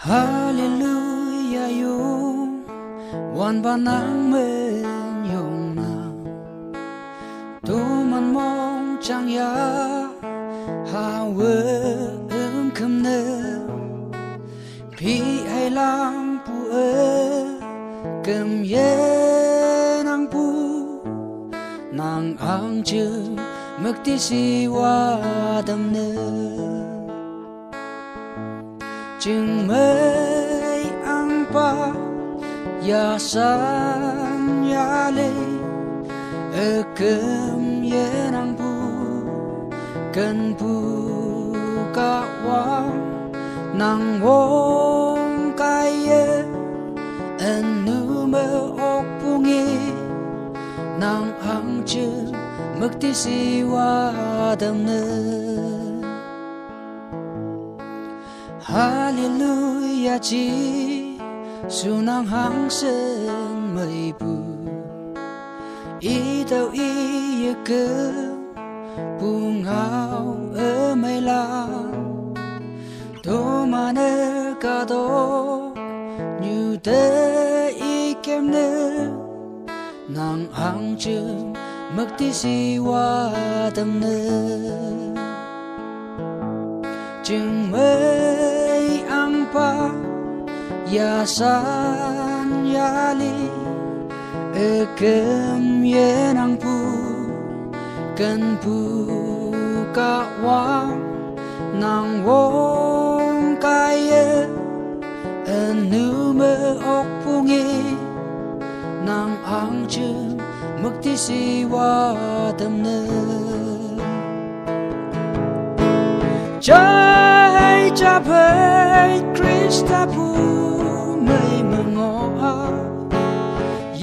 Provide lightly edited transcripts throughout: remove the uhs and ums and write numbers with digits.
Hallelujah yung wan ba nang men yung na tuman mong chẳng ya hawe cầm nơ pi ai lang pu cầm ye nang pu nang ang chư mực ti si wa đam nơ chừng mấy ang pa ya san ya le cầm ye nang pu cần pu ka wa nang wong kai ye en nu mơ ok pu nge nang ang chư mực ti si wa đam nơ Hallelujah chi su nang hang sơn mây bu y đâu y ye cơ bu ngao ở mây lan tô mà nơ cả đó như thế y kem nơ nang hang chừng mực ti si wa đam nơ chừng mấy ang pa ya san ya li cầm ye nang pu cần pu ka wa nang wong kai ye nu mơ ok pu nge nang ang chư mực ti si wa đam nơ Jai Japai Krista pu mây mờ ngõ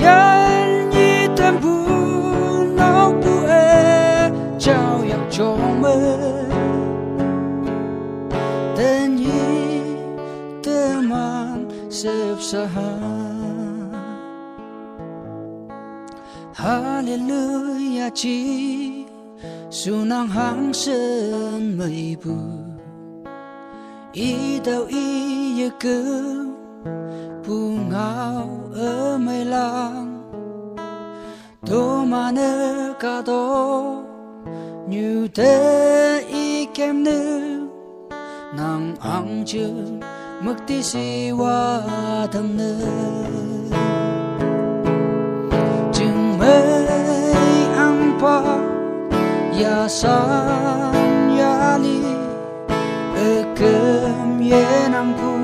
Yan nhi tâm pu nóc pu Chào yak cho mơ Tên nhi tơ man sếp sa Hallelujah chi su nang hang sơn mây bu y đâu y ye cơ pu ngao ở mây lang tô mà nơ cả đó như thế y kem nơ nang ang chư mực ti si wa đam nơ chừng mấy ang pa ya san ya li cầm ye nang pu